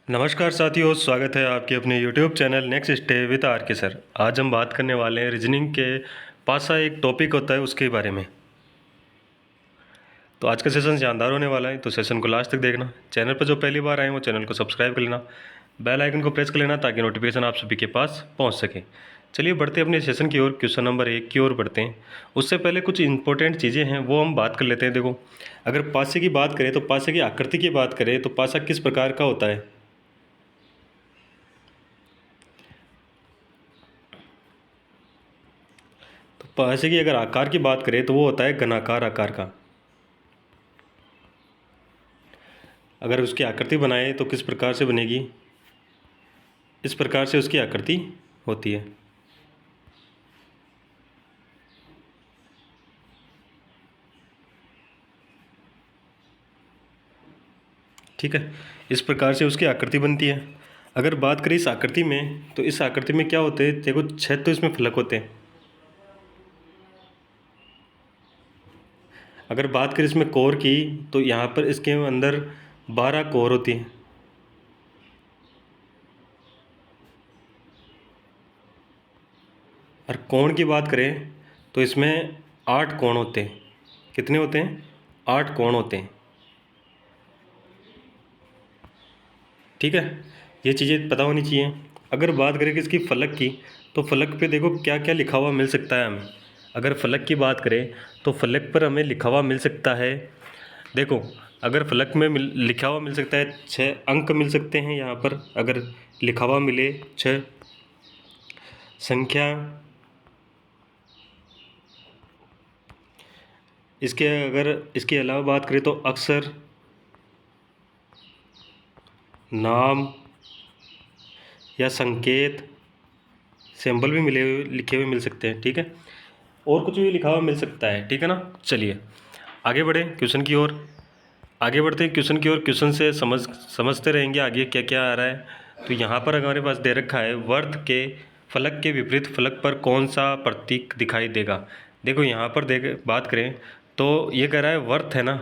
नमस्कार साथियों, स्वागत है आपके अपने YouTube channel next stay with R K sir. आज हम बात करने वाले हैं रीजनिंग के पासा एक टॉपिक होता है उसके बारे में। तो आज का सेशन शानदार होने वाला है, तो सेशन को लास्ट तक देखना। चैनल पर जो पहली बार आए वो चैनल को सब्सक्राइब कर लेना, बेल आइकन को प्रेस कर लेना ताकि नोटिफिकेशन आप सभी के पास पहुँच सके। चलिए बढ़ते अपने सेशन की ओर, क्वेश्चन नंबर 1 की ओर बढ़ते हैं। उससे पहले कुछ इंपॉर्टेंट चीज़ें हैं वो हम बात कर लेते हैं। देखो, अगर पासे की बात करें तो पासे की आकृति की बात करें तो पासा किस प्रकार का होता है। पासे की अगर आकार की बात करें तो वो होता है घनाकार आकार का। अगर उसकी आकृति बनाए तो किस प्रकार से बनेगी, इस प्रकार से उसकी आकृति होती है। ठीक है, इस प्रकार से उसकी आकृति बनती है। अगर बात करें इस आकृति में, तो इस आकृति में क्या होते हैं, देखो 6 तो इसमें फलक होते हैं। अगर बात करें इसमें कोर की, तो यहाँ पर इसके अंदर 12 कोर होती हैं। और कोण की बात करें तो इसमें 8 कोण होते हैं। कितने होते हैं? 8 कोण होते हैं। ठीक है, ये चीज़ें पता होनी चाहिए। अगर बात करें कि इसकी फलक की, तो फलक पे देखो क्या क्या लिखा हुआ मिल सकता है हमें। अगर फलक की बात करें तो फलक पर हमें लिखा हुआ मिल सकता है। देखो, अगर फलक में लिखा हुआ मिल सकता है, 6 अंक मिल सकते हैं यहाँ पर। अगर लिखा हुआ मिले 6 संख्या, इसके अगर इसके अलावा बात करें तो अक्षर, नाम या संकेत, सिंबल भी मिले हुए लिखे हुए मिल सकते हैं। ठीक है, और कुछ भी लिखा हुआ मिल सकता है। ठीक है ना। चलिए आगे बढ़े क्वेश्चन की ओर। आगे बढ़ते हैं क्वेश्चन की ओर। क्वेश्चन से समझते रहेंगे आगे क्या क्या आ रहा है। तो यहाँ पर हमारे पास दे रखा है, वर्त के फलक के विपरीत फलक पर कौन सा प्रतीक दिखाई देगा। देखो यहाँ पर बात करें तो ये कह रहा है वर्त है ना,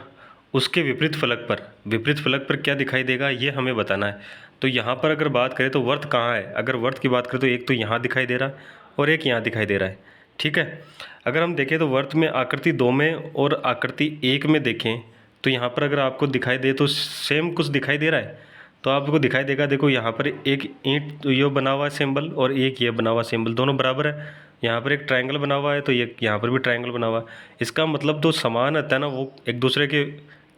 उसके विपरीत फलक पर क्या दिखाई देगा ये हमें बताना है। तो यहाँ पर अगर बात करें तो वर्त कहाँ है। अगर वर्त की बात करें तो एक तो यहाँ दिखाई दे रहा है और एक यहाँ दिखाई दे रहा है। ठीक है, अगर हम देखें तो वर्त में आकृति 2 में और आकृति 1 में देखें तो यहाँ पर अगर आपको दिखाई दे तो सेम कुछ दिखाई दे रहा है। तो आपको दिखाई देगा, देखो यहाँ पर एक ईंट ये बना हुआ है सिंबल और एक ये बना हुआ सिंबल, दोनों बराबर है। यहाँ पर एक ट्रायंगल बना हुआ है तो ये यहाँ पर भी ट्रायंगल बना हुआ है। इसका मतलब जो समान होता है ना वो एक दूसरे के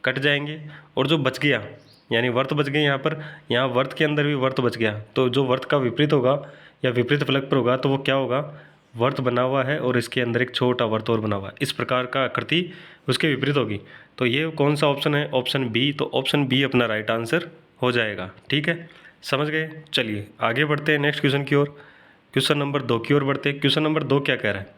कट जाएंगे, और जो बच गया यानी वर्त बच गए यहाँ पर, यहाँ वर्त के अंदर भी वर्त बच गया, तो जो वर्त का विपरीत होगा या विपरीत फलक पर होगा तो वो क्या होगा, वर्त बना हुआ है और इसके अंदर एक छोटा वर्त और बना हुआ है, इस प्रकार का आकृति उसके विपरीत होगी। तो ये कौन सा ऑप्शन है? Option B. तो ऑप्शन बी अपना राइट आंसर हो जाएगा। ठीक है, समझ गए। चलिए आगे बढ़ते हैं नेक्स्ट क्वेश्चन की ओर। क्वेश्चन नंबर 2 की ओर बढ़ते हैं। क्वेश्चन नंबर 2 क्या कह रहा है,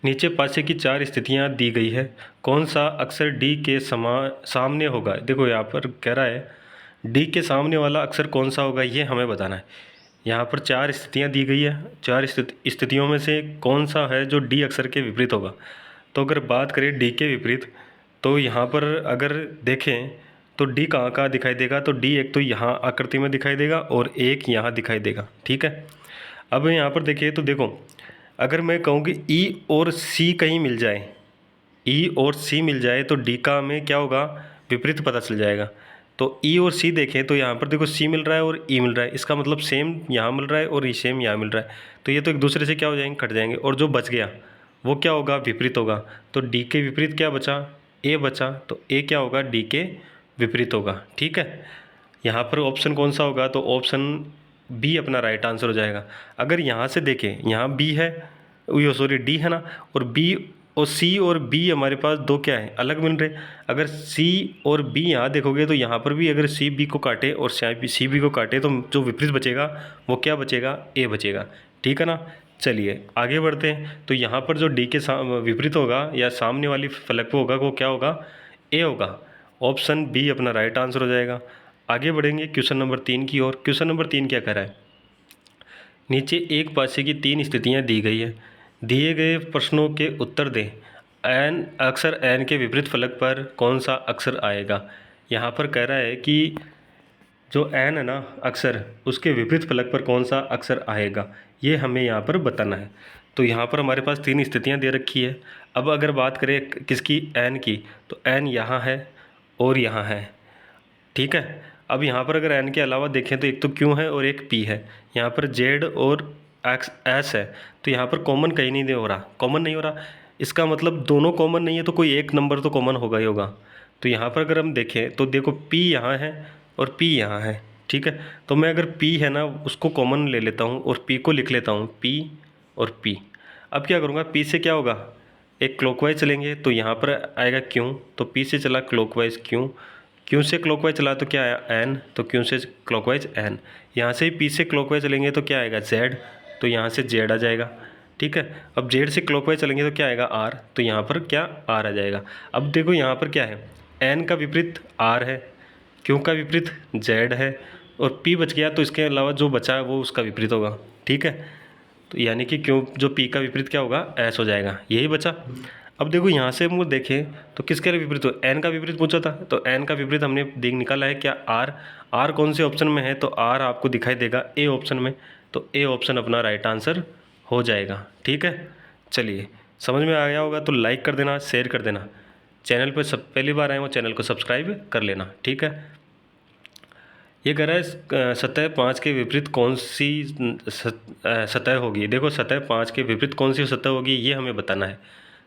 नीचे पासे की 4 स्थितियां दी गई है, कौन सा अक्षर डी के सामने होगा। देखो यहाँ पर कह रहा है डी के सामने वाला अक्षर कौन सा होगा, ये हमें बताना है। यहाँ पर 4 स्थितियाँ दी गई है, 4 स्थितियों में से कौन सा है जो डी अक्षर के विपरीत होगा। तो अगर बात करें डी के विपरीत, तो यहाँ पर अगर देखें तो डी कहाँ कहाँ दिखाई देगा, तो डी एक तो यहाँ आकृति में दिखाई देगा और एक यहाँ दिखाई देगा। ठीक है, अब यहाँ पर देखिए तो देखो, अगर मैं कहूँ कि ई और सी कहीं मिल जाए, ई और सी मिल जाए तो डी का में क्या होगा, विपरीत पता चल जाएगा। तो ई और सी देखें तो यहाँ पर देखो सी मिल रहा है और ई मिल रहा है, इसका मतलब सेम यहाँ मिल रहा है और ई सेम यहाँ मिल रहा है, तो ये तो एक दूसरे से क्या हो जाएंगे, कट जाएंगे। और जो बच गया वो क्या होगा, विपरीत होगा। तो डी के विपरीत क्या बचा, ए बचा, तो ए क्या होगा, डी के विपरीत होगा। ठीक है, यहाँ पर ऑप्शन कौन सा होगा, तो ऑप्शन बी अपना राइट आंसर हो जाएगा। अगर यहाँ से देखें, यहाँ बी है, यो सॉरी डी है ना, और बी और सी और बी हमारे पास दो क्या है, अलग मिल रहे। अगर सी और बी यहाँ देखोगे तो यहाँ पर भी अगर सी बी को काटे और सी बी को काटे तो जो विपरीत बचेगा वो क्या बचेगा, ए बचेगा। ठीक है ना। चलिए आगे बढ़ते हैं। तो यहाँ पर जो डी के विपरीत होगा या सामने वाली फलक पे होगा वो क्या होगा, ए होगा। ऑप्शन बी अपना राइट आंसर हो जाएगा। आगे बढ़ेंगे क्वेश्चन नंबर 3 की ओर। क्वेश्चन नंबर 3 क्या कह रहा है, नीचे एक पासे की 3 स्थितियां दी गई है, दिए गए प्रश्नों के उत्तर दें। एन अक्षर एन के विपरीत फलक पर कौन सा अक्षर आएगा। यहाँ पर कह रहा है कि जो एन है ना अक्षर, उसके विपरीत फलक पर कौन सा अक्षर आएगा, ये हमें यहाँ पर बताना है। तो यहाँ पर हमारे पास 3 स्थितियाँ दे रखी है। अब अगर बात करें किसकी, एन की, तो एन यहाँ है और यहाँ है, ठीक है। अब यहाँ पर अगर एन के अलावा देखें तो एक तो क्यू है और एक पी है, यहाँ पर जेड और एक्स एस है, तो यहाँ पर कॉमन कहीं नहीं हो रहा, कॉमन नहीं हो रहा। इसका मतलब दोनों कॉमन नहीं है तो कोई एक नंबर तो कॉमन होगा ही होगा। तो यहाँ पर अगर हम देखें तो देखो पी यहाँ है और पी यहाँ है, ठीक है। तो मैं अगर पी है ना उसको कॉमन ले लेता हूँ और पी को लिख लेता हूँ पी और पी। अब क्या करूँगा, पी से क्या होगा, एक क्लॉकवाइज चलेंगे तो यहाँ पर आएगा क्यू, तो पी से चला क्लॉकवाइज क्यू, क्यू से क्लॉकवाइज चला तो क्या आया एन, तो क्यू से क्लॉकवाइज एन। यहाँ से ही पी से क्लॉकवाइज चलेंगे तो क्या आएगा जेड, तो यहाँ से जेड आ जाएगा, ठीक है। अब जेड से क्लॉकवाइज चलेंगे तो क्या आएगा आर, तो यहाँ पर क्या आर आ जाएगा। अब देखो यहाँ पर क्या है, एन का विपरीत आर है, क्यू का विपरीत जेड है और पी बच गया, तो इसके अलावा जो बचा है वो उसका विपरीत होगा, ठीक है। तो यानी कि क्यों जो पी का विपरीत क्या होगा, एस हो जाएगा, यही बचा। अब देखो यहाँ से हम देखें तो किसके विपरीत हो, एन का विपरीत पूछा था, तो एन का विपरीत हमने निकाला है क्या आर। आर कौन से ऑप्शन में है, तो आर आपको दिखाई देगा ए ऑप्शन में, तो ए ऑप्शन अपना राइट आंसर हो जाएगा, ठीक है। चलिए समझ में आ गया होगा तो लाइक कर देना, शेयर कर देना, चैनल पर सब पहली बार आए हो चैनल को सब्सक्राइब कर लेना, ठीक है। ये कह रहा है सतह 5 के विपरीत कौन सी सतह होगी। देखो सतह 5 के विपरीत कौन सी सतह होगी ये हमें बताना है।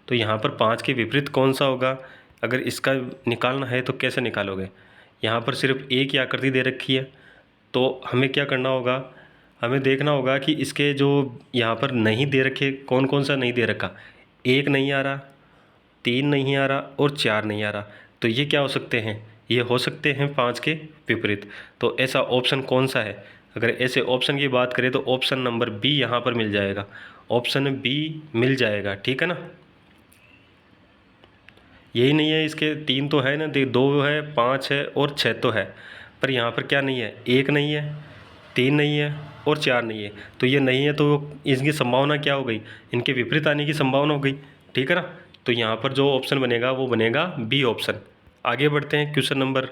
तो यहाँ पर 5 के विपरीत कौन सा होगा, अगर इसका निकालना है तो कैसे निकालोगे। यहाँ पर सिर्फ एक ही आकृति दे रखी है, तो हमें क्या करना होगा, हमें देखना होगा कि इसके जो यहाँ पर नहीं दे रखे कौन कौन सा नहीं दे रखा, एक नहीं आ रहा, 3 नहीं आ रहा और 4 नहीं आ रहा। तो ये क्या हो सकते हैं, ये हो सकते हैं 5 के विपरीत। तो ऐसा ऑप्शन कौन सा है, अगर ऐसे ऑप्शन की बात करें तो ऑप्शन नंबर बी यहाँ पर मिल जाएगा, ऑप्शन बी मिल जाएगा, ठीक है ना। यही नहीं है, इसके 3 तो है ना, 2 है, 5 है और 6 तो है, पर यहाँ पर क्या नहीं है, 1 नहीं है, 3 नहीं है और 4 नहीं है। तो ये नहीं है तो इसकी संभावना क्या हो गई, इनके विपरीत आने की संभावना हो गई, ठीक है ना। तो यहाँ पर जो ऑप्शन बनेगा वो बनेगा बी ऑप्शन। आगे बढ़ते हैं क्वेश्चन नंबर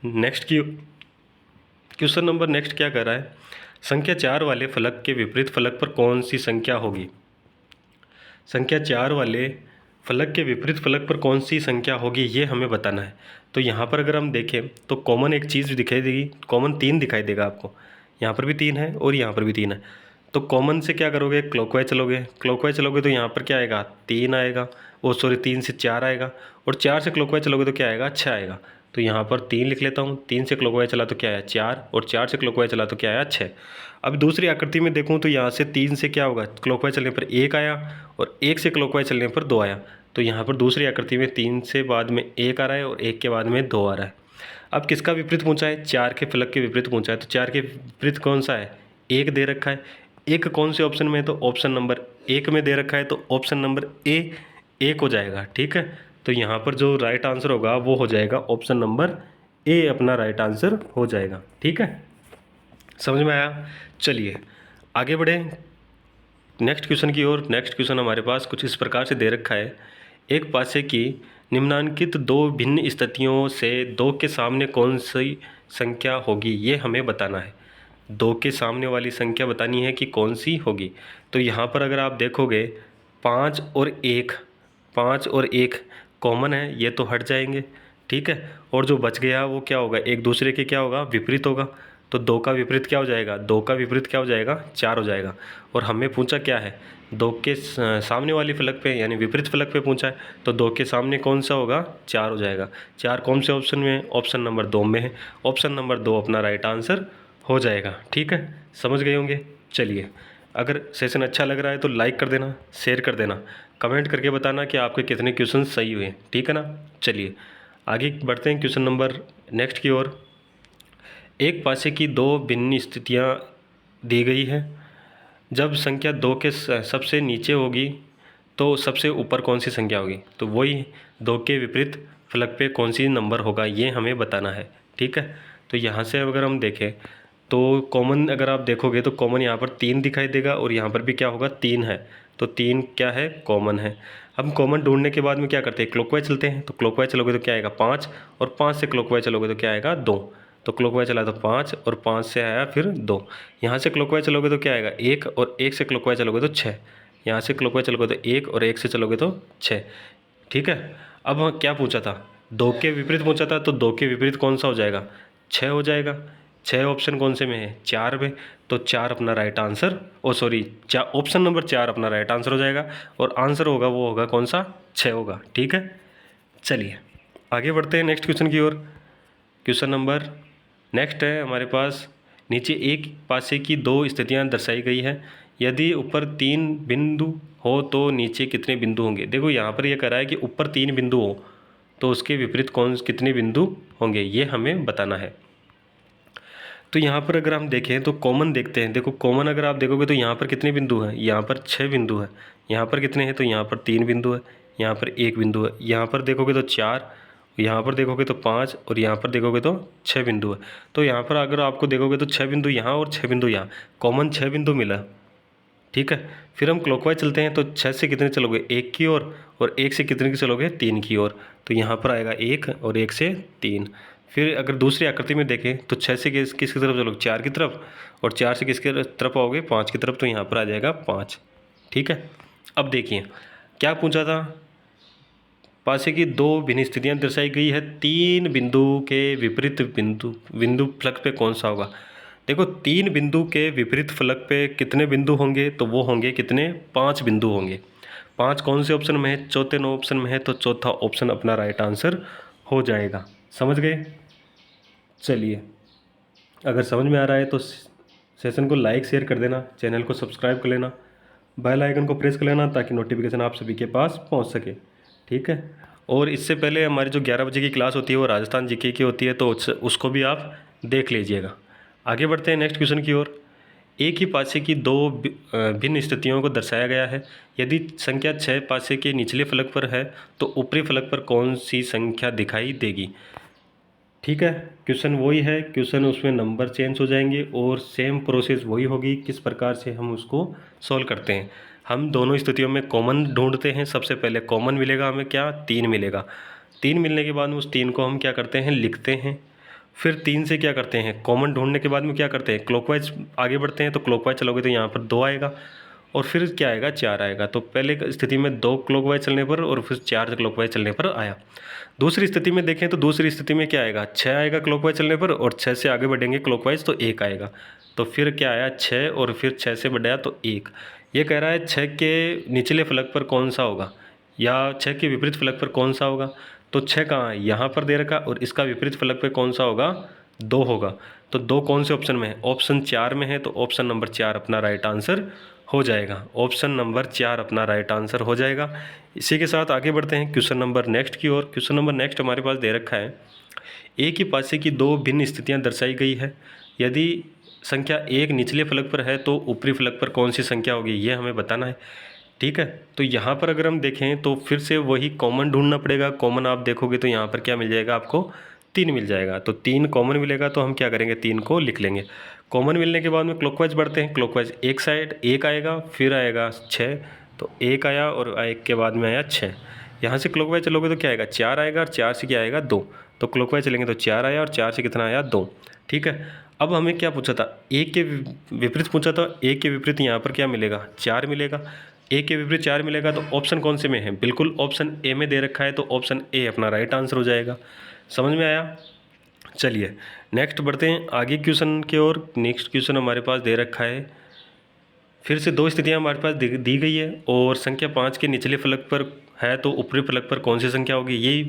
नेक्स्ट की। क्वेश्चन नंबर नेक्स्ट क्या कर रहा है, संख्या 4 वाले फलक के विपरीत फलक पर कौन सी संख्या होगी। संख्या 4 वाले फलक के विपरीत फलक पर कौन सी संख्या होगी ये हमें बताना है। तो यहाँ पर अगर हम देखें तो कॉमन एक चीज़ दिखाई देगी, कॉमन 3 दिखाई देगा आपको, यहाँ पर भी 3 है और यहाँ पर भी 3 है। तो कॉमन से क्या करोगे, क्लॉकवाइज चलोगे, क्लॉकवाइज चलोगे तो यहाँ पर क्या आएगा 3 आएगा, वो सॉरी 3 से 4 आएगा, और 4 से क्लॉकवाइज चलोगे तो क्या आएगा 6 आएगा। तो यहाँ पर 3 लिख लेता हूँ, 3 से क्लॉकवाइज चला तो क्या आया 4, और 4 से क्लॉकवाइज चला तो क्या आया 6। अब दूसरी आकृति में देखूँ तो यहाँ से 3 से क्या होगा, क्लॉकवाइज चलने पर 1 आया और 1 से क्लॉकवाइज चलने पर 2 आया। तो यहाँ पर दूसरी आकृति में 3 से बाद में 1 आ रहा है और 1 के बाद में 2 आ रहा है। अब किसका विपरीत पूछा है, 4 के फलक के विपरीत पूछा है, तो 4 के विपरीत कौन सा है, 1 दे रखा है। 1 कौन से ऑप्शन में है, तो ऑप्शन नंबर 1 में दे रखा है, तो ऑप्शन नंबर ए 1 हो जाएगा, ठीक है। तो यहाँ पर जो राइट आंसर होगा वो हो जाएगा ऑप्शन नंबर ए अपना राइट आंसर हो जाएगा, ठीक है। समझ में आया। चलिए आगे बढ़े नेक्स्ट क्वेश्चन की ओर। नेक्स्ट क्वेश्चन हमारे पास कुछ इस प्रकार से दे रखा है, एक पासे की निम्नांकित 2 भिन्न स्थितियों से 2 के सामने कौन सी संख्या होगी ये हमें बताना है। 2 के सामने वाली संख्या बतानी है कि कौन सी होगी। तो यहाँ पर अगर आप देखोगे 5 और 1, 5 और 1 कॉमन है, ये तो हट जाएंगे, ठीक है। और जो बच गया वो क्या होगा, एक दूसरे के क्या होगा, विपरीत होगा। तो 2 का विपरीत क्या हो जाएगा, 2 का विपरीत क्या हो जाएगा 4 हो जाएगा। और हमें पूछा क्या है, 2 के सामने वाली फलक पे यानी विपरीत फलक पे पूछा है, तो 2 के सामने कौन सा होगा 4 हो जाएगा। 4 कौन से ऑप्शन में है, ऑप्शन नंबर 2 में है, ऑप्शन नंबर 2 अपना राइट आंसर हो जाएगा, ठीक है। समझ गए होंगे। चलिए अगर सेशन अच्छा लग रहा है तो लाइक कर देना, शेयर कर देना, कमेंट करके बताना कि आपके कितने क्वेश्चन सही हुए, ठीक है ना। चलिए आगे बढ़ते हैं क्वेश्चन नंबर नेक्स्ट की ओर। एक पासे की 2 भिन्न स्थितियाँ दी गई है, जब संख्या 2 के सबसे नीचे होगी तो सबसे ऊपर कौन सी संख्या होगी। तो वही 2 के विपरीत फलक पे कौन सी नंबर होगा ये हमें बताना है, ठीक है। तो यहाँ से अगर हम देखें तो कॉमन अगर आप देखोगे तो कॉमन यहाँ पर 3 दिखाई देगा और यहाँ पर भी क्या होगा 3 है, तो 3 क्या है कॉमन है। हम कॉमन ढूंढने के बाद में क्या करते हैं, क्लॉकवाइज चलते हैं, तो क्लॉकवाइज चलोगे तो क्या आएगा 5, और 5 से क्लॉकवाइज चलोगे तो क्या आएगा 2। तो क्लॉकवाइज चला तो 5 और 5 से आया फिर 2। यहाँ से क्लॉकवाइज चलोगे तो क्या आएगा 1 और 1 से क्लॉकवाइज चलोगे तो 6। यहाँ से क्लॉकवाइज चलोगे तो 1 और 1 से चलोगे तो 6। ठीक है। अब हम क्या पूछा था, 2 के विपरीत पूछा था, तो 2 के विपरीत कौन सा हो जाएगा 6 हो जाएगा। 6 ऑप्शन कौन से में है 4 में, तो 4 अपना राइट आंसर, ऑप्शन नंबर 4 अपना राइट आंसर हो जाएगा। और आंसर होगा वो होगा कौन सा 6 होगा। ठीक है, चलिए आगे बढ़ते हैं नेक्स्ट क्वेश्चन की ओर। क्वेश्चन नंबर नेक्स्ट है हमारे पास, नीचे एक पासे की 2 स्थितियां दर्शाई गई है, यदि ऊपर 3 बिंदु हो तो नीचे कितने बिंदु होंगे। देखो यहाँ पर ये कह रहा है कि ऊपर 3 बिंदु हो तो उसके विपरीत कितने बिंदु होंगे, ये हमें बताना है। तो यहाँ पर अगर हम देखें तो कॉमन देखते हैं। देखो कॉमन अगर आप देखोगे तो यहाँ पर कितने बिंदु हैं, यहाँ पर 6 बिंदु हैं। यहाँ पर कितने हैं, तो यहाँ पर 3 बिंदु है, यहाँ पर 1 बिंदु है, यहाँ पर देखोगे तो 4, यहाँ पर देखोगे तो 5 और यहाँ पर देखोगे तो 6 बिंदु है। तो यहाँ पर अगर आपको देखोगे तो 6 बिंदु यहाँ और 6 बिंदु यहाँ, कॉमन 6 बिंदु मिला। ठीक है, फिर हम क्लॉकवाइज चलते हैं तो 6 से कितने चलोगे 1 की ओर, और 1 से कितने की चलोगे 3 की ओर, तो यहाँ पर आएगा 1 और 1 से 3। फिर अगर दूसरी आकृति में देखें तो 6 से किसकी तरफ चलोगे 4 की तरफ, और 4 से किसके तरफ आओगे 5 की तरफ, तो यहाँ पर आ जाएगा 5। ठीक है, अब देखिए क्या पूछा था, पासे की 2 भिन्न स्थितियाँ दर्शाई गई है, 3 बिंदु के विपरीत बिंदु फलक पे कौन सा होगा। देखो 3 बिंदु के विपरीत फलक पे कितने बिंदु होंगे, तो वो होंगे कितने 5 बिंदु होंगे। 5 कौन से ऑप्शन में है, चौथे नो ऑप्शन में है, तो चौथा ऑप्शन अपना राइट आंसर हो जाएगा। समझ गए। चलिए अगर समझ में आ रहा है तो सेशन को लाइक शेयर कर देना, चैनल को सब्सक्राइब कर लेना, बेल आइकन को प्रेस कर लेना ताकि नोटिफिकेशन आप सभी के पास पहुंच सके। ठीक है, और इससे पहले हमारी जो 11 बजे की क्लास होती है वो राजस्थान जीके की होती है, तो उसको भी आप देख लीजिएगा। आगे बढ़ते हैं नेक्स्ट क्वेश्चन की ओर। एक ही पासे की 2 भिन्न स्थितियों को दर्शाया गया है, यदि संख्या 6 पासे के निचले फलक पर है तो ऊपरी फलक पर कौन सी संख्या दिखाई देगी। ठीक है, क्वेश्चन वही है, क्वेश्चन उसमें नंबर चेंज हो जाएंगे और सेम प्रोसेस वही होगी, किस प्रकार से हम उसको सॉल्व करते हैं। हम दोनों स्थितियों में कॉमन ढूंढते हैं। सबसे पहले कॉमन मिलेगा हमें क्या 3 मिलेगा। 3 मिलने के बाद में उस 3 को हम क्या करते हैं लिखते हैं। फिर 3 से क्या करते हैं कॉमन ढूंढने के बाद में क्या करते हैं क्लॉकवाइज आगे बढ़ते हैं। तो क्लॉकवाइज चलोगे तो यहाँ पर 2 आएगा और फिर क्या आएगा 4 आएगा। तो पहले स्थिति में 2 क्लॉकवाइज चलने पर और फिर 4 क्लॉकवाइज चलने पर आया। दूसरी स्थिति में देखें तो दूसरी स्थिति में क्या आएगा 6 आएगा क्लॉकवाइज चलने पर, और 6 से आगे बढ़ेंगे क्लॉकवाइज तो 1 आएगा। तो फिर क्या आया 6 और फिर 6 से बढ़ाया तो 1। ये कह रहा है 6 के निचले फलक पर कौन सा होगा या 6 के विपरीत फलक पर कौन सा होगा। तो 6 कहाँ है यहाँ पर दे रखा, और इसका विपरीत फलक पे कौन सा होगा 2 होगा। तो 2 कौन से ऑप्शन में है ऑप्शन 4 में है, तो ऑप्शन नंबर 4 अपना राइट आंसर हो जाएगा। ऑप्शन नंबर 4 अपना राइट आंसर हो जाएगा। इसी के साथ आगे बढ़ते हैं क्वेश्चन नंबर नेक्स्ट की ओर। क्वेश्चन नंबर नेक्स्ट हमारे पास दे रखा है, एक ही पासे की 2 भिन्न स्थितियां दर्शाई गई है, यदि संख्या 1 निचले फलक पर है तो ऊपरी फलक पर कौन सी संख्या होगी, ये हमें बताना है। ठीक है, तो यहाँ पर अगर हम देखें तो फिर से वही कॉमन ढूंढना पड़ेगा। कॉमन आप देखोगे तो यहाँ पर क्या मिल जाएगा आपको 3 मिल जाएगा। तो 3 कॉमन मिलेगा तो हम क्या करेंगे 3 को लिख लेंगे। कॉमन मिलने के बाद में क्लॉकवाइज बढ़ते हैं। क्लॉकवाइज एक साइड 1 आएगा, फिर आएगा 6, तो 1 आया और 1 के बाद में आया 6। यहाँ से क्लॉकवाइज चलोगे तो क्या आएगा 4 आएगा, और 4 से क्या आएगा 2। तो क्लॉकवाइज चलेंगे तो 4 आया और 4 से कितना आया 2। ठीक है, अब हमें क्या पूछा था 1 के विपरीत पूछा था। 1 के विपरीत यहाँ पर क्या मिलेगा 4 मिलेगा। 1 के विपरीत 4 मिलेगा तो ऑप्शन कौन से में है, बिल्कुल ऑप्शन ए में दे रखा है, तो ऑप्शन ए अपना राइट आंसर हो जाएगा। समझ में आया। चलिए नेक्स्ट बढ़ते हैं आगे क्वेश्चन की ओर। नेक्स्ट क्वेश्चन हमारे पास दे रखा है, फिर से 2 स्थितियां हमारे पास दी गई है और संख्या 5 के निचले फलक पर है तो ऊपरी फलक पर कौन सी संख्या होगी। यही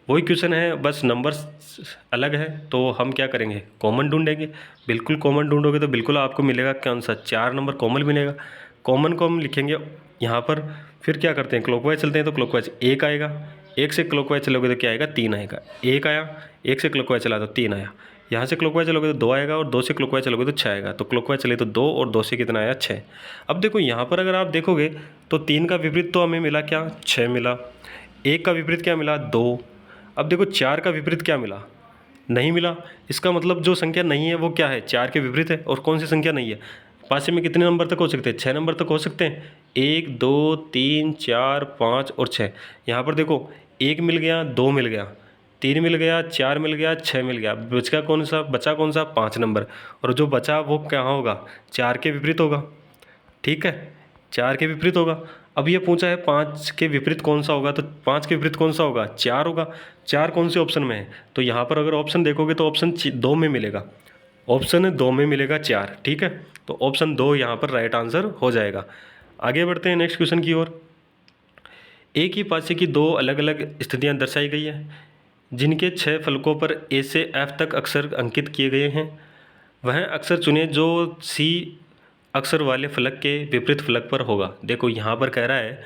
वही क्वेश्चन है, बस नंबर्स अलग है। तो हम क्या करेंगे कॉमन ढूंढेंगे। बिल्कुल कॉमन ढूंढोगे तो बिल्कुल आपको मिलेगा कौन सा 4 नंबर कॉमन मिलेगा। कॉमन को हम लिखेंगे यहाँ पर। फिर क्या करते हैं क्लॉकवाइज चलते हैं तो क्लॉकवाइज 1 आएगा। 1 से क्लॉकवाइज चलोगे तो क्या आएगा 3 आएगा। 1 आया, 1 से क्लॉकवाइज चला तो 3 आया। यहाँ से क्लॉकवाइज चलोगे तो 2 आएगा, और 2 से क्लॉकवाइज चलोगे तो 6 आएगा। तो क्लॉकवाइज चले तो 2 और 2 से कितना आया 6। अब देखो यहाँ पर अगर आप देखोगे तो 3 का विपरीत तो हमें मिला क्या 6 मिला। 1 का विपरीत क्या मिला 2। अब देखो 4 का विपरीत क्या मिला नहीं मिला। इसका मतलब जो संख्या नहीं है वो क्या है 4 के विपरीत है। और कौन सी संख्या नहीं है पासे में कितने नंबर तक हो सकते हैं 6 नंबर तक हो सकते हैं। 1 2 3 4 5 और 6। यहाँ पर देखो 1 मिल गया 2 मिल गया 3 मिल गया, 4 मिल गया, 6 मिल गया, बचा कौन सा 5 नंबर। और जो बचा वो कहाँ होगा, 4 के विपरीत होगा, ठीक है, 4 के विपरीत होगा। अब ये पूछा है 5 के विपरीत कौन सा होगा, तो 5 के विपरीत कौन सा होगा, 4 होगा। 4 कौन से ऑप्शन में है, तो यहाँ पर अगर ऑप्शन देखोगे तो ऑप्शन 2 में मिलेगा, ऑप्शन 2 में मिलेगा 4, ठीक है। तो ऑप्शन 2 यहाँ पर राइट आंसर हो जाएगा। आगे बढ़ते हैं नेक्स्ट क्वेश्चन की ओर। एक ही पासे की दो अलग अलग स्थितियाँ दर्शाई गई है, जिनके 6 फलकों पर ए से एफ तक अक्षर अंकित किए गए हैं। वह अक्षर चुने जो सी अक्षर वाले फलक के विपरीत फलक पर होगा। देखो यहाँ पर कह रहा है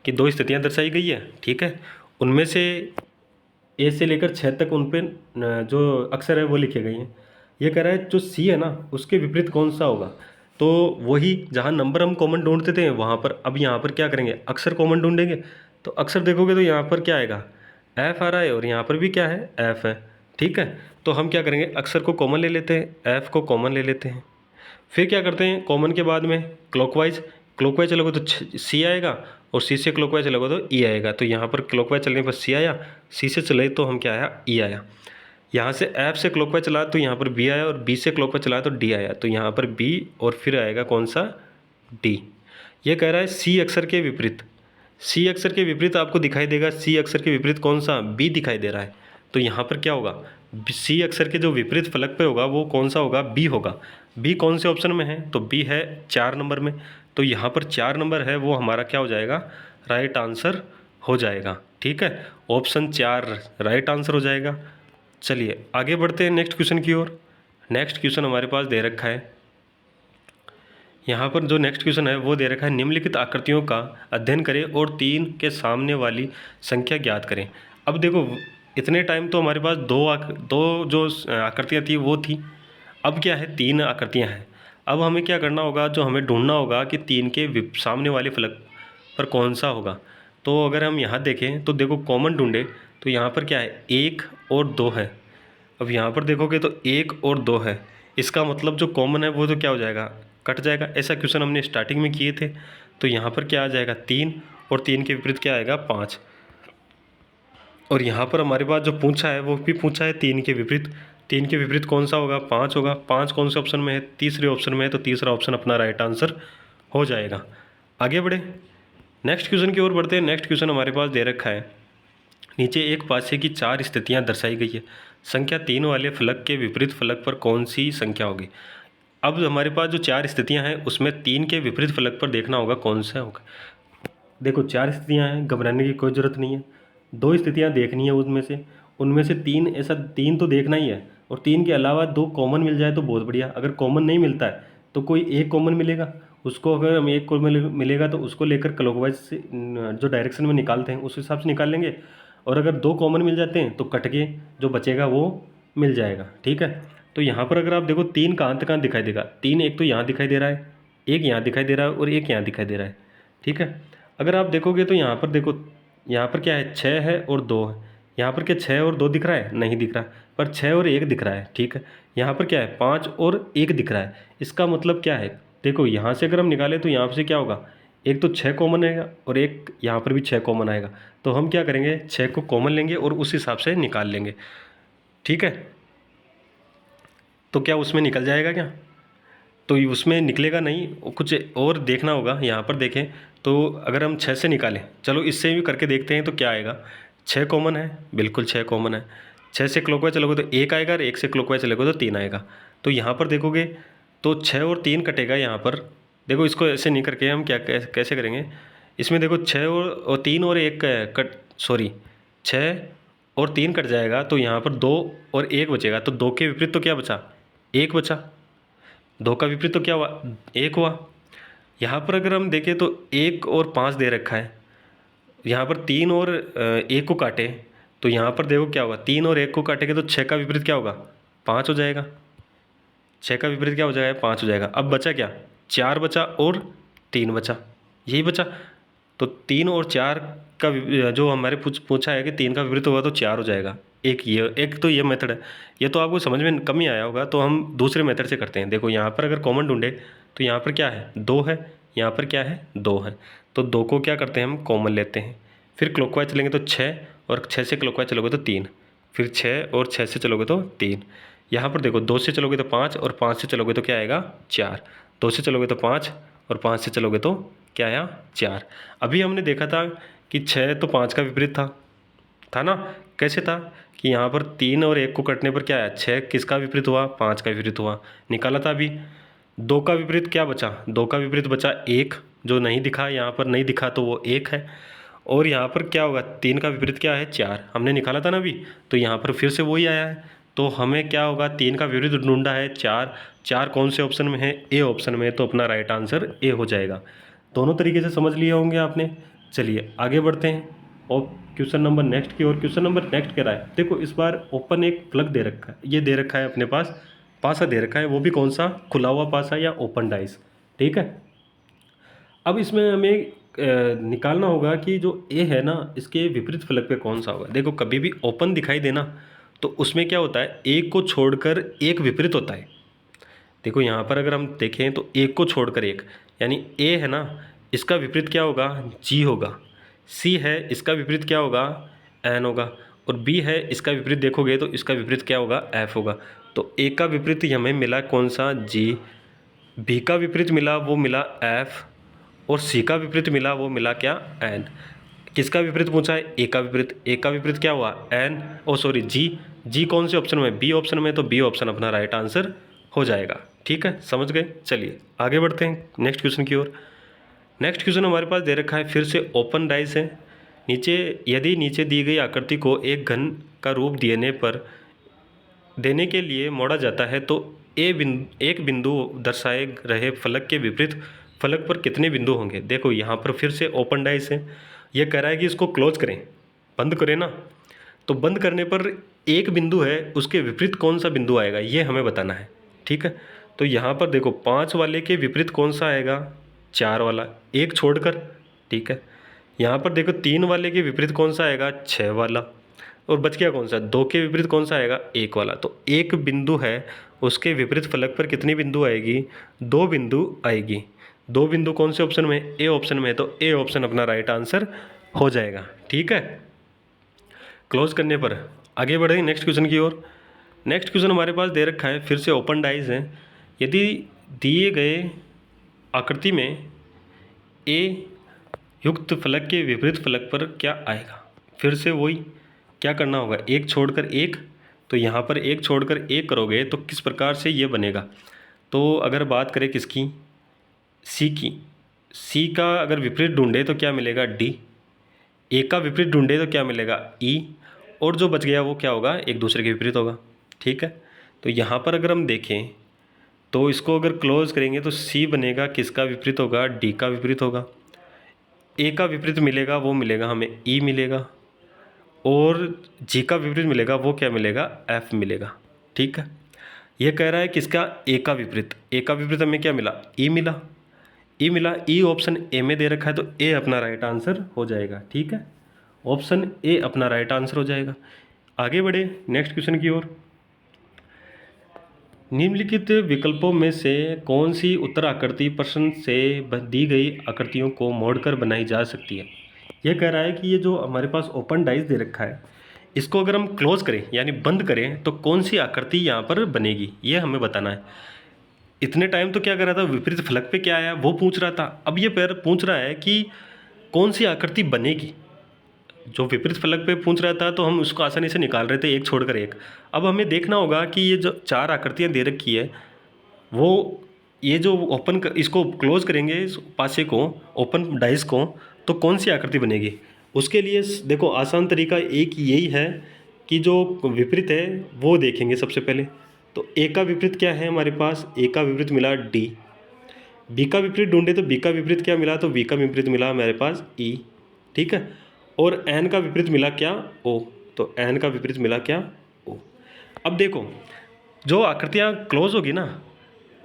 कि 2 स्थितियाँ दर्शाई गई है, ठीक है, उनमें से ए से लेकर 6 तक उन पे जो अक्षर है वो लिखे गए हैं। ये कह रहा है जो सी है ना उसके विपरीत कौन सा होगा, तो वही जहाँ नंबर हम कॉमन ढूंढते थे वहाँ पर अब यहाँ पर क्या करेंगे, अक्षर कॉमन ढूंढेंगे। तो अक्षर देखोगे तो यहाँ पर क्या आएगा, एफ आ रहा है और यहाँ पर भी क्या है, एफ है, ठीक है। तो हम क्या करेंगे, अक्षर को कॉमन ले लेते हैं, एफ को कॉमन ले लेते हैं। फिर क्या करते हैं, कॉमन के बाद में क्लॉकवाइज चलोगे तो सी आएगा, और सी से क्लॉकवाइज चलोगे तो ई आएगा। तो यहाँ पर क्लॉकवाइज चलने पर सी आया, सी से चले तो हम क्या आया, ई आया। यहाँ से एफ से क्लॉकवाइज चला तो यहाँ पर बी आया, और बी से क्लॉकवाइज चला तो डी आया। तो यहाँ पर बी और फिर आएगा कौन सा, डी। ये कह रहा है सी अक्षर के विपरीत, सी अक्षर के विपरीत आपको दिखाई देगा, सी अक्षर के विपरीत कौन सा, बी दिखाई दे रहा है। तो यहाँ पर क्या होगा, सी अक्षर के जो विपरीत फलक पे होगा वो कौन सा होगा, बी होगा। बी कौन से ऑप्शन में है, तो बी है 4 नंबर में। तो यहाँ पर 4 नंबर है वो हमारा क्या हो जाएगा, राइट आंसर हो जाएगा, ठीक है। ऑप्शन 4 राइट आंसर हो जाएगा। चलिए आगे बढ़ते हैं नेक्स्ट क्वेश्चन की ओर। नेक्स्ट क्वेश्चन हमारे पास दे रखा है, यहाँ पर जो नेक्स्ट क्वेश्चन है वो दे रखा है, निम्नलिखित आकृतियों का अध्ययन करें और 3 के सामने वाली संख्या ज्ञात करें। अब देखो इतने टाइम तो हमारे पास दो जो आकृतियाँ थी वो थी, अब क्या है 3 आकृतियाँ हैं। अब हमें क्या करना होगा, जो हमें ढूंढना होगा कि 3 के सामने वाले फलक पर कौन सा होगा। तो अगर हम यहाँ देखें तो देखो कॉमन ढूंढे तो यहाँ पर क्या है, 1 और 2 है। अब यहाँ पर देखोगे तो 1 और 2 है, इसका मतलब जो कॉमन है वो तो क्या हो जाएगा, कट जाएगा। ऐसा क्वेश्चन हमने स्टार्टिंग में किए थे। तो यहाँ पर क्या आ जाएगा, 3, और 3 के विपरीत क्या आएगा, 5। और यहाँ पर हमारे पास जो पूछा है वो भी पूछा है 3 के विपरीत, 3 के विपरीत कौन सा होगा, 5 होगा। 5 कौन से ऑप्शन में है, तीसरे ऑप्शन में है। तो तीसरा ऑप्शन अपना राइट आंसर हो जाएगा। आगे बढ़े नेक्स्ट क्वेश्चन की ओर बढ़ते हैं। नेक्स्ट क्वेश्चन हमारे पास दे रखा है, नीचे एक पासे की 4 स्थितियाँ दर्शाई गई है, संख्या 3 वाले फलक के विपरीत फलक पर कौन सी संख्या होगी। अब हमारे पास जो 4 स्थितियाँ हैं उसमें 3 के विपरीत फलक पर देखना होगा कौन सा होगा। देखो 4 स्थितियाँ हैं, घबराने की कोई ज़रूरत नहीं है। 2 स्थितियाँ देखनी है उनमें से 3, ऐसा 3 तो देखना ही है, और 3 के अलावा 2 कॉमन मिल जाए तो बहुत बढ़िया। अगर कॉमन नहीं मिलता है तो कोई एक कॉमन मिलेगा, उसको अगर हम एक कॉमन मिलेगा तो उसको लेकर क्लॉकवाइज से जो डायरेक्शन में निकालते हैं उस हिसाब से निकाल लेंगे। और अगर 2 कॉमन मिल जाते हैं तो कट के जो बचेगा वो मिल जाएगा, ठीक है। तो यहाँ पर अगर आप देखो 3 कहाँ दिखाई देगा, 3 एक तो यहाँ दिखाई दे रहा है, एक यहाँ दिखाई दे रहा है और एक यहाँ दिखाई दे रहा है, ठीक है। अगर आप देखोगे तो यहाँ पर देखो, यहाँ पर क्या है, 6 है और 2 है। यहाँ पर क्या 6 और 2 दिख रहा है, नहीं दिख रहा, पर 6 और 1 दिख रहा है, ठीक है। यहाँ पर क्या है, 5 और 1 दिख रहा है। इसका मतलब क्या है, देखो यहाँ से अगर हम निकालें तो यहाँ से क्या होगा, एक तो 6 कॉमन आएगा और एक यहाँ पर भी 6 कॉमन आएगा। तो हम क्या करेंगे, 6 को कॉमन लेंगे और उस हिसाब से निकाल लेंगे, ठीक है। तो क्या उसमें निकल जाएगा क्या, तो उसमें निकलेगा नहीं, कुछ और देखना होगा। यहाँ पर देखें तो अगर हम 6 से निकालें, चलो इससे भी करके देखते हैं तो क्या आएगा। 6 कॉमन है, बिल्कुल 6 कॉमन है। 6 से क्लॉकवाइज चलोगे तो 1 आएगा, और 1 से क्लॉकवाइज चलोगे तो 3 आएगा। तो यहाँ पर देखोगे तो 6 और 3 कटेगा। यहाँ पर देखो इसको ऐसे नहीं करके हम क्या कैसे करेंगे, इसमें देखो 6 और 3 और 1 कट, सॉरी 6 और 3 कट जाएगा। तो यहाँ पर 2 और 1 बचेगा। तो 2 के विपरीत तो क्या बचा, 1 बचा। 2 का विपरीत तो क्या हुआ, 1 हुआ। यहाँ पर अगर हम देखें तो 1 और 5 दे रखा है, यहाँ पर 3 और 1 को काटे तो यहाँ पर देखो क्या होगा, 3 और 1 को काटेंगे तो 6 का विपरीत क्या होगा, 5 हो जाएगा। 6 का विपरीत क्या हो जाएगा, 5 हो जाएगा। अब बचा क्या, 4 बचा और 3 बचा, यही बचा। तो 3 और 4 का जो हमारे पूछा है कि 3 का विपरीत होगा तो 4 हो जाएगा। एक तो ये मेथड है, ये तो आपको समझ में कम ही आया होगा। तो हम दूसरे मेथड से करते हैं। देखो यहाँ पर अगर कॉमन ढूंढे तो यहाँ पर क्या है, 2 है, यहाँ पर क्या है, 2 है। तो 2 को क्या करते हैं हम कॉमन लेते हैं, फिर क्लॉकवाइज चलेंगे तो 6, और 6 से क्लॉकवाइज चलोगे तो 3। फिर 6 और 6 से चलोगे तो 3। यहाँ पर देखो 2 से चलोगे तो 5 और 5 से चलोगे तो क्या आएगा 4। 2 से चलोगे तो 5 और 5 से चलोगे तो क्या आया 4। अभी हमने देखा था कि 6 तो 5 का विपरीत था ना। कैसे था कि यहाँ पर 3 और 1 को कटने पर क्या आया 6 किसका विपरीत हुआ 5 का विपरीत हुआ, निकाला था अभी। 2 का विपरीत क्या बचा 2 का विपरीत बचा 1, जो नहीं दिखा, यहाँ पर नहीं दिखा तो वो 1 है। और यहाँ पर क्या होगा 3 का विपरीत क्या है 4, हमने निकाला था ना अभी, तो यहाँ पर फिर से वही आया है। तो हमें क्या होगा 3 का विपरीत ढूंढा है 4, 4 कौन से ऑप्शन में है ए ऑप्शन में, तो अपना राइट आंसर ए हो जाएगा। दोनों तरीके से समझ लिए होंगे आपने। चलिए आगे बढ़ते हैं और क्वेश्चन नंबर नेक्स्ट की ओर। क्वेश्चन नंबर नेक्स्ट कह रहा है, देखो इस बार ओपन एक प्लग दे रखा है, ये दे रखा है अपने पास, पासा दे रखा है, वो भी कौन सा खुला हुआ पासा या ओपन डाइस, ठीक है। अब इसमें हमें निकालना होगा कि जो ए है ना इसके विपरीत फलक पे कौन सा होगा। देखो कभी भी ओपन दिखाई देना तो उसमें क्या होता है एक को छोड़कर एक विपरीत होता है। देखो यहाँ पर अगर हम देखें तो एक को छोड़कर एक, यानी ए है ना इसका विपरीत क्या होगा जी होगा, सी है इसका विपरीत क्या होगा एन होगा, और बी है इसका विपरीत देखोगे तो इसका विपरीत क्या होगा एफ होगा। तो ए का विपरीत हमें मिला कौन सा जी, बी का विपरीत मिला वो मिला एफ, और सी का विपरीत मिला वो मिला क्या एन। किसका विपरीत पूछा है ए का विपरीत, ए का विपरीत क्या हुआ एन, ओ सॉरी जी, जी कौन से ऑप्शन में बी ऑप्शन में, तो बी ऑप्शन अपना राइट आंसर हो जाएगा। ठीक है समझ गए। चलिए आगे बढ़ते हैं नेक्स्ट क्वेश्चन की ओर। नेक्स्ट क्वेश्चन हमारे पास दे रखा है फिर से ओपन डाइस है। नीचे यदि नीचे दी गई आकृति को एक घन का रूप देने के लिए मोड़ा जाता है तो एक बिंदु दर्शाए रहे फलक के विपरीत फलक पर कितने बिंदु होंगे। देखो यहाँ पर फिर से ओपन डाइस है, ये कह रहा है कि इसको क्लोज करें, बंद करें ना, तो बंद करने पर एक बिंदु है उसके विपरीत कौन सा बिंदु आएगा ये हमें बताना है। ठीक है तो यहाँ पर देखो 5 वाले के विपरीत कौन सा आएगा 4 वाला, एक छोड़कर। ठीक है यहाँ पर देखो 3 वाले के विपरीत कौन सा आएगा 6 वाला, और बच गया कौन सा 2 के विपरीत कौन सा आएगा 1 वाला। तो एक बिंदु है उसके विपरीत फलक पर कितनी बिंदु आएगी 2 बिंदु आएगी। 2 बिंदु कौन से ऑप्शन में ए ऑप्शन में, तो ए ऑप्शन अपना राइट आंसर हो जाएगा। ठीक है क्लोज करने पर आगे बढ़े नेक्स्ट क्वेश्चन की ओर। नेक्स्ट क्वेश्चन हमारे पास दे रखा है फिर से ओपन डाइस है। यदि दिए गए आकृति में ए युक्त फलक के विपरीत फलक पर क्या आएगा, फिर से वही क्या करना होगा एक छोड़कर एक, तो यहाँ पर एक छोड़कर एक करोगे तो किस प्रकार से ये बनेगा। तो अगर बात करें किसकी सी की, सी का अगर विपरीत ढूंढे तो क्या मिलेगा डी, ए का विपरीत ढूंढे तो क्या मिलेगा ई, और जो बच गया वो क्या होगा एक दूसरे के विपरीत होगा। ठीक है तो यहाँ पर अगर हम देखें तो इसको अगर क्लोज करेंगे तो सी बनेगा किसका विपरीत होगा डी का विपरीत होगा, ए का विपरीत मिलेगा वो मिलेगा हमें ई मिलेगा, और जी का विपरीत मिलेगा वो क्या मिलेगा एफ मिलेगा। ठीक है ये कह रहा है किसका ए का विपरीत, ए का विपरीत हमें क्या मिला ई मिला, ई मिला, ई ऑप्शन ए में दे रखा है तो ए अपना राइट आंसर हो जाएगा। ठीक है ऑप्शन ए अपना राइट आंसर हो जाएगा। आगे बढ़े नेक्स्ट क्वेश्चन की ओर। निम्नलिखित विकल्पों में से कौन सी उत्तर आकृति प्रश्न से दी गई आकृतियों को मोड़कर बनाई जा सकती है। यह कह रहा है कि ये जो हमारे पास ओपन डाइस दे रखा है इसको अगर हम क्लोज करें यानी बंद करें तो कौन सी आकृति यहाँ पर बनेगी ये हमें बताना है। इतने टाइम तो क्या कर रहा था विपरीत फलक पे क्या आया वो पूछ रहा था, अब ये पैर पूछ रहा है कि कौन सी आकृति बनेगी। जो विपरीत फलक पे पूछ रहा था तो हम उसको आसानी से निकाल रहे थे एक छोड़कर एक। अब हमें देखना होगा कि ये जो 4 आकृतियाँ दे रखी है वो ये जो इसको क्लोज करेंगे इस पासे को ओपन डाइस को तो कौन सी आकृति बनेगी। उसके लिए देखो आसान तरीका एक यही है कि जो विपरीत है वो देखेंगे सबसे पहले। तो ए का विपरीत क्या है हमारे पास, ए का विपरीत मिला डी, बी का विपरीत ढूंढे तो बी का विपरीत क्या मिला, तो बी का विपरीत मिला हमारे पास ई। ठीक है और एन का विपरीत मिला क्या ओ, तो एन का विपरीत मिला क्या ओ। अब देखो जो आकृतियाँ क्लोज होगी ना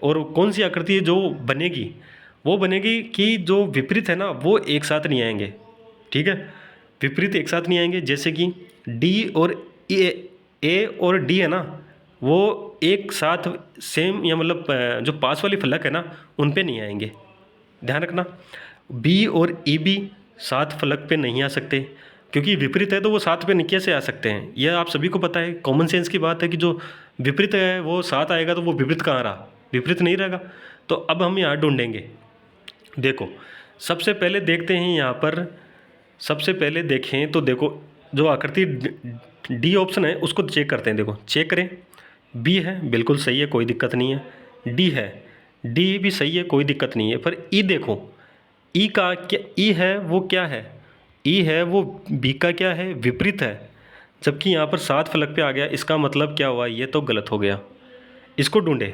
और कौन सी आकृति जो बनेगी वो बनेगी कि जो विपरीत है ना वो एक साथ नहीं आएंगे। ठीक है विपरीत एक साथ नहीं आएंगे, जैसे कि डी और ए और डी है ना वो एक साथ सेम या मतलब जो पास वाली फलक है ना उन पे नहीं आएंगे, ध्यान रखना। बी और ई भी साथ फलक पे नहीं आ सकते, क्योंकि विपरीत है तो वो 7 पे कैसे आ सकते हैं, यह आप सभी को पता है, कॉमन सेंस की बात है कि जो विपरीत है वो 7 आएगा तो वो विपरीत कहाँ रहा, विपरीत नहीं रहेगा। तो अब हम यहाँ ढूंढेंगे। देखो सबसे पहले देखते हैं यहाँ पर, सबसे पहले देखें तो देखो जो आकृति डी ऑप्शन है उसको चेक करते हैं। देखो चेक करें, बी है बिल्कुल सही है, कोई दिक्कत नहीं है। डी है, डी भी सही है, कोई दिक्कत नहीं है। पर ई देखो, ई का क्या, ई है वो क्या है, ई है वो बी का क्या है, विपरीत है। जबकि यहाँ पर 7 फलक पे आ गया, इसका मतलब क्या हुआ, ये तो गलत हो गया। इसको ढूंढे,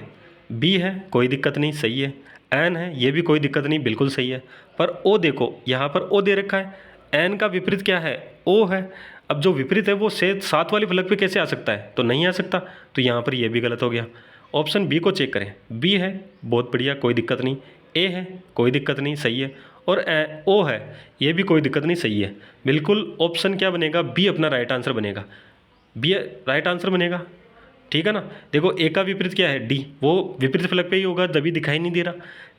बी है कोई दिक्कत नहीं सही है, एन है ये भी कोई दिक्कत नहीं बिल्कुल सही है। पर ओ देखो यहाँ पर ओ दे रखा है, एन का विपरीत क्या है, ओ है। अब जो विपरीत है वो से 7 वाली फलक पे कैसे आ सकता है, तो नहीं आ सकता, तो यहाँ पर ये भी गलत हो गया। ऑप्शन बी को चेक करें, बी है बहुत बढ़िया कोई दिक्कत नहीं, ए है कोई दिक्कत नहीं सही है, और ओ है ये भी कोई दिक्कत नहीं सही है। बिल्कुल ऑप्शन क्या बनेगा, बी अपना राइट आंसर बनेगा, बी राइट आंसर बनेगा, ठीक है ना। देखो ए का विपरीत क्या है, डी, वो विपरीत फलक पे ही होगा तभी दिखाई नहीं दे रहा।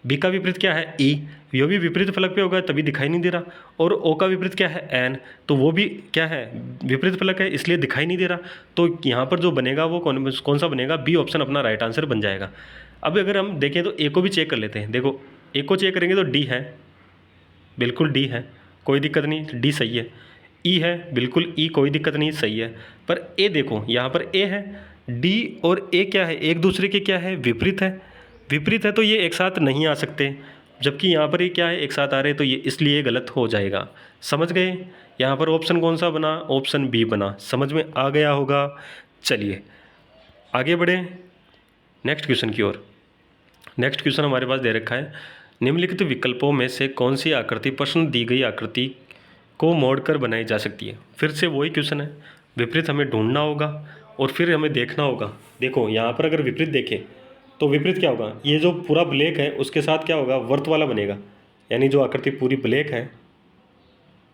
बी का विपरीत क्या है, ई, ये भी विपरीत फलक पे होगा तभी दिखाई नहीं दे रहा। और ओ का विपरीत क्या है, एन, तो वो भी क्या है विपरीत फलक है इसलिए दिखाई नहीं दे रहा। तो यहाँ पर जो बनेगा वो कौन सा बनेगा, बी ऑप्शन अपना राइट आंसर बन जाएगा। अब अगर हम देखें तो ए को भी चेक कर लेते हैं। देखो ए को चेक करेंगे तो डी है, बिल्कुल डी है कोई दिक्कत नहीं, डी सही है। ई है बिल्कुल ई कोई दिक्कत नहीं सही है। पर ए देखो यहाँ पर ए है, डी और ए क्या है एक दूसरे के क्या है, विपरीत है, विपरीत है तो ये एक साथ नहीं आ सकते। जबकि यहाँ पर ये क्या है एक साथ आ रहे, तो ये इसलिए गलत हो जाएगा। समझ गए, यहाँ पर ऑप्शन कौन सा बना, ऑप्शन बी बना। समझ में आ गया होगा। चलिए आगे बढ़े नेक्स्ट क्वेश्चन की ओर। नेक्स्ट क्वेश्चन हमारे पास दे रखा है, निम्नलिखित विकल्पों में से कौन सी आकृति प्रश्न दी गई आकृति को मोड़कर बनाई जा सकती है। फिर से वही क्वेश्चन है, विपरीत हमें ढूंढना होगा और फिर हमें देखना होगा। देखो यहाँ पर अगर विपरीत देखें तो विपरीत क्या होगा, ये जो पूरा ब्लैक है उसके साथ क्या होगा, वर्त वाला बनेगा। यानी जो आकृति पूरी ब्लैक है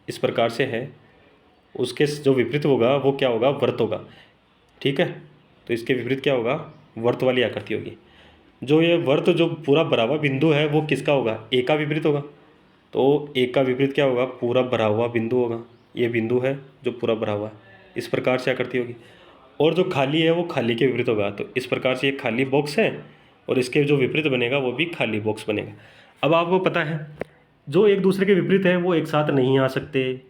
इस प्रकार से है, उसके जो विपरीत होगा वो क्या होगा, वर्त होगा, ठीक है। तो इसके विपरीत क्या होगा, वर्त वाली आकृति होगी। जो ये वर्त जो पूरा भरा हुआ बिंदु है वो किसका होगा, ए का विपरीत होगा। तो ए का विपरीत क्या होगा, पूरा भरा हुआ बिंदु होगा। ये बिंदु है जो पूरा भरा हुआ है, इस प्रकार से आकृति होगी। और जो खाली है वो खाली के विपरीत होगा। तो इस प्रकार से ये खाली बॉक्स है और इसके जो विपरीत बनेगा वो भी खाली बॉक्स बनेगा। अब आपको पता है जो एक दूसरे के विपरीत है वो एक साथ नहीं आ सकते।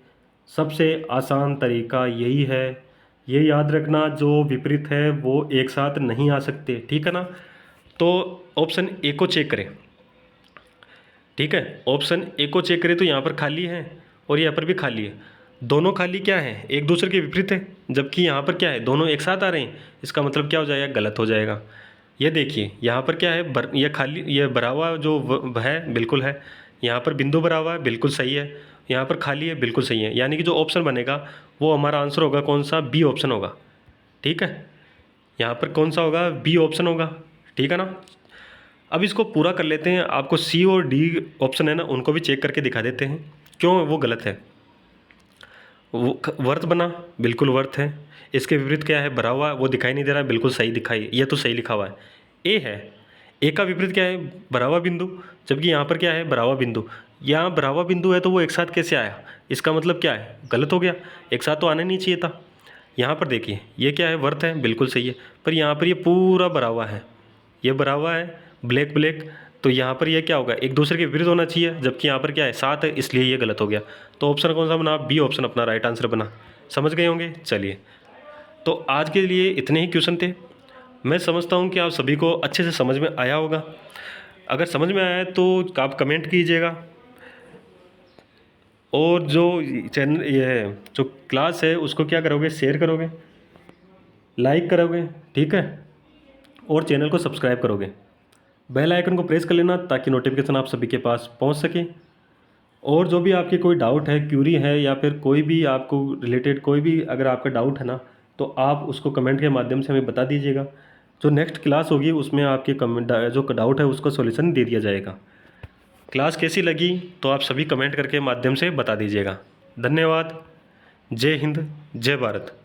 सबसे आसान तरीका यही है, ये याद रखना, जो विपरीत है वो एक साथ नहीं आ सकते, ठीक है ना। तो ऑप्शन ए को चेक करें, ठीक है, ऑप्शन ए को चेक करें तो यहाँ पर खाली है और यहाँ पर भी खाली है। दोनों खाली क्या है, एक दूसरे के विपरीत है। जबकि यहाँ पर क्या है, दोनों एक साथ आ रहे हैं, इसका मतलब क्या हो जाएगा, गलत हो जाएगा। ये देखिए यहाँ पर क्या है, ये खाली, ये भरा हुआ जो है बिल्कुल है। यहाँ पर बिंदु भरा हुआ है बिल्कुल सही है, यहाँ पर खाली है बिल्कुल सही है। यानी कि जो ऑप्शन बनेगा वो हमारा आंसर होगा कौन सा, बी ऑप्शन होगा, ठीक है। यहाँ पर कौन सा होगा, बी ऑप्शन होगा, ठीक है ना। अब इसको पूरा कर लेते हैं, आपको सी और डी ऑप्शन है ना उनको भी चेक करके दिखा देते हैं क्यों वो गलत है। वो वर्त बना बिल्कुल वर्त है, इसके विपरीत क्या है, भरा हुआ, वो दिखाई नहीं दे रहा है, बिल्कुल सही दिखाई, ये तो सही लिखा हुआ है। ए है, ए का विपरीत क्या है, भरा हुआ बिंदु। जबकि यहाँ पर क्या है, भरा हुआ बिंदु। यहाँ भरा हुआ बिंदु है तो वो एक साथ कैसे आया, इसका मतलब क्या है, गलत हो गया, एक साथ तो आना नहीं चाहिए था। यहाँ पर देखिए ये क्या है, वर्त है बिल्कुल सही है, पर यहाँ पर ये पूरा भरा हुआ है, ये भरा हुआ है ब्लैक ब्लैक, तो यहाँ पर ये क्या होगा, एक दूसरे के विपरीत होना चाहिए। जबकि यहाँ पर क्या है, 7 है, इसलिए ये गलत हो गया। तो ऑप्शन कौन सा बना, बी ऑप्शन अपना राइट आंसर बना। समझ गए होंगे। चलिए तो आज के लिए इतने ही क्वेश्चन थे। मैं समझता हूँ कि आप सभी को अच्छे से समझ में आया होगा। अगर समझ में आया तो आप कमेंट कीजिएगा, और जो चैनल ये जो क्लास है उसको क्या करोगे, शेयर करोगे, लाइक करोगे, ठीक है, और चैनल को सब्सक्राइब करोगे। बेल आइकन को प्रेस कर लेना ताकि नोटिफिकेशन आप सभी के पास पहुंच सके। और जो भी आपके कोई डाउट है, क्यूरी है, या फिर कोई भी आपको रिलेटेड कोई भी अगर आपका डाउट है ना, तो आप उसको कमेंट के माध्यम से हमें बता दीजिएगा। जो नेक्स्ट क्लास होगी उसमें आपके कमेंट जो डाउट है उसका सॉल्यूशन दे दिया जाएगा। क्लास कैसी लगी तो आप सभी कमेंट करके माध्यम से बता दीजिएगा। धन्यवाद। जय हिंद, जय भारत।